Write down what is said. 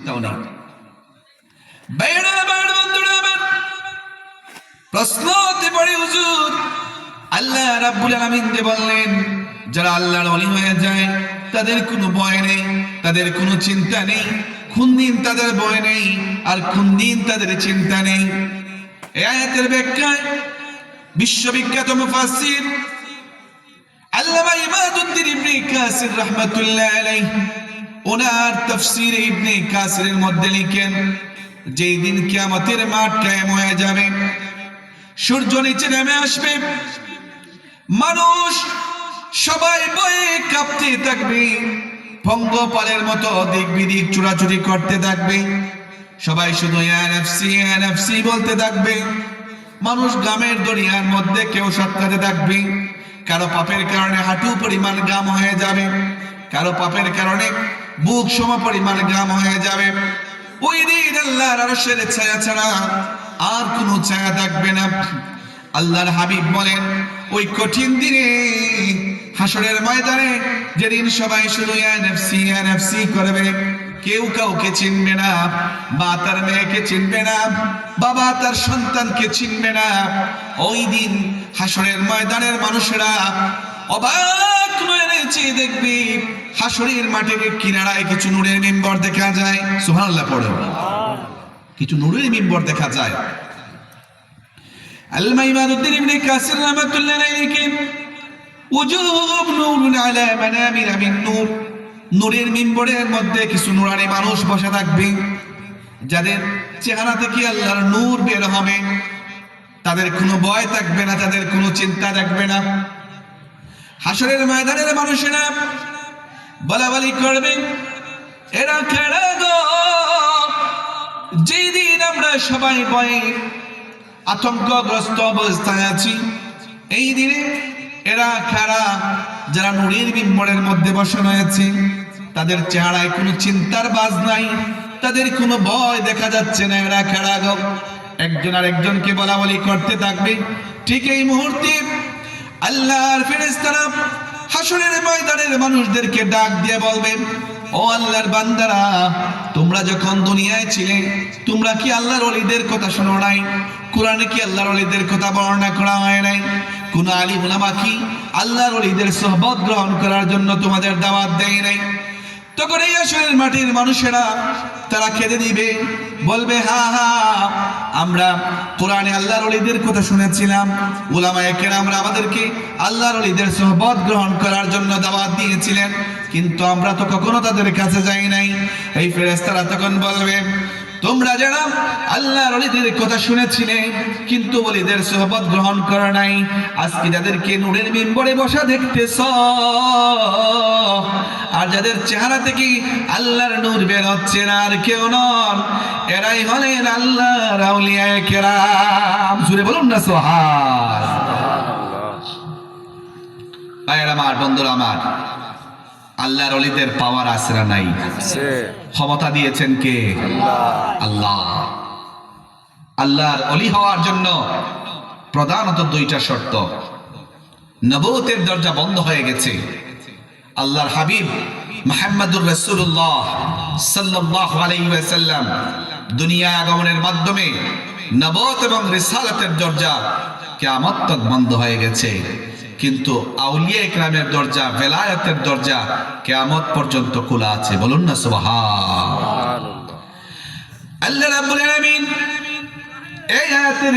চিন্তাও নেই। বাইরে আমার বন্ধুরা আমার প্রশ্ন হতে পারে, হুজুর আল্লাহ রাব্বুল আলামিন যে বললেন যারা আল্লাহর ওলি হয়ে যায় তাদের কোনো ভয় নেই, তাদের কোনো চিন্তা নেই, কোন দিন তাদের ভয় নেই আর কোন দিন তাদের চিন্তা নেই। এই আয়াতের ব্যাখ্যায় বিশ্ববিখ্যাত মুফাসসির আল্লামা ইমাদউদ্দিন ইবনে কাসির রাহমাতুল্লাহ আলাইহি ওনার তাফসীরে ইবনে কাসিরের মধ্যে লিখেন, যেই দিন কিয়ামতের মাঠ কায়েম হয়ে যাবে, সূর্য নিচে নেমে আসবে, মানুষ সবাই ভয়ে কাঁপতে থাকবে, পঙ্গপালের মতো দিক বিদিক চুরাচুরি করতে থাকবে, সবাই শুধু ইয়া নাফসি ইয়া নাফসি বলতে থাকবে। মানুষ গ্রামের দরিয়ার মধ্যে কেউ সাঁতরাতে থাকবে, কারো পাপের কারণে হাঁটু পরিমাণ গাম হয়ে যাবে, কারো পাপের কারণে বুক সম পরিমাণ গাম হয়ে যাবে। ওই দিন আল্লাহর আরশের ছায়া ছাড়া আর কোনো ছায়া থাকবে না। আল্লাহর হাবিব বলেন, ওই কঠিন দিনে হাসরের ময়দানে যেদিন সবাই শুধু ইয়া নাফসি করবে, কেউ কাউকে চিনবে না, মা তার মেয়েকে চিনবে না, বাবা তার সন্তানকে চিনবে না। ওই দিন হাসরের ময়দানের মানুষেরা অবাক হয়ে চেয়ে দেখবে, হাসরের মাঠের কিনারায় কিছু নূরের মিম্বর দেখা যায়। সুবহানাল্লাহ পড়ো, কিছু নূরের মিম্বর দেখা যায়। আল্লামা ইমাদউদ্দিন ইবনে কাসির রাহমাতুল্লাহ আলাইহি লিখেন, উজুব নূরুন আলা মানাবির মিন নূর, নূরের মিম্বরের মধ্যে কিছু নূরানি মানুষ বসে থাকবে, যাদের চেহারা থেকে আল্লাহর নূর বের হবে, তাদের কোনো ভয় থাকবে না, তাদের কোনো চিন্তা থাকবে না। হাসরের ময়দানের মানুষেরা বলাবলি করবে, এরা কারা গো, যেদিন আমরা সবাই ভয়ে আতঙ্কগ্রস্ত অবস্থায় আছি, এই দিনে এরা কারা, যারা নূরের মিম্বরের মধ্যে বসে রয়েছে, তাদের চেহারায় কোনো চিন্তার বাজ নাই, তাদের কোনো ভয় দেখা যাচ্ছে না, এরা কারা গো। একজন আর একজনকে বলাবলি করতে থাকবে। ঠিক এই মুহূর্তে আল্লাহর ফেরেশতারা হাসরের ময়দানের মানুষদেরকে ডাক দিয়ে বলবে, ও আল্লাহর বান্দারা, তোমরা যখন দুনিয়ায় ছিলে তোমরা কি আল্লাহর ওলিদের কথা শোনো নাই? কোরআনে কি আল্লাহর ওলিদের কথা বর্ণনা করা হয় নাই? কোন আলিম উলামা কি আল্লাহর ওলিদের সোহবত গ্রহণ করার জন্য তোমাদের দাওয়াত দেয় নাই? তখন এই হাসরের মাটির মানুষেরা তারা কেঁদে দিবে, বলবে, হা হা, আমরা কোরআনে আল্লাহর ওলিদের কথা শুনেছিলাম, উলামায়ে কেরামরা আমাদেরকে আল্লাহর ওলিদের সোহবত গ্রহণ করার জন্য দাওয়াত দিয়েছিলেন, কিন্তু আমরা তো কখনো তাদের কাছে যাই নাই। এই ফেরেশতারা তখন বলবে, তোমরা যারা আল্লাহর ওলিদের কথা শুনেছিলে কিন্তু ওলিদের সোহবত গ্রহণ করা নাই, আজকে যাদেরকে নূরের মিম্বরে বসা দেখতেছ আর যাদের চেহারা থেকে আল্লাহর নূর বের হচ্ছে না, আর কেউ নন, এরাই হলেন আল্লাহর আউলিয়ায়ে কেরাম। জোরে বলুন না সুবহানাল্লাহ। ভাইরা আমার, বন্ধুরা আমার, আল্লাহর ওলিদের পাওয়ার আসরা নাই, ক্ষমতা দিয়েছেন কে? আল্লাহ। আল্লাহর ওলি হওয়ার জন্য প্রধানত দুইটা শর্ত। নবুয়তের দরজা বন্ধ হয়ে গেছে, আল্লাহর হাবিব মুহাম্মদুর রাসূলুল্লাহ সাল্লাল্লাহু আলাইহি ওয়াসাল্লাম দুনিয়া আগমনের মাধ্যমে নবুয়ত এবং রিসালাতের দরজা কিয়ামত তক বন্ধ হয়ে গেছে, কিন্তু আউলিয়া ইকরামের দরজা, ভেলায়াতের দরজা কিয়ামত পর্যন্ত খোলা আছে। বলুন না সুবহানাল্লাহ। আল্লাহ রাব্বুল আলামিন এই আয়াতের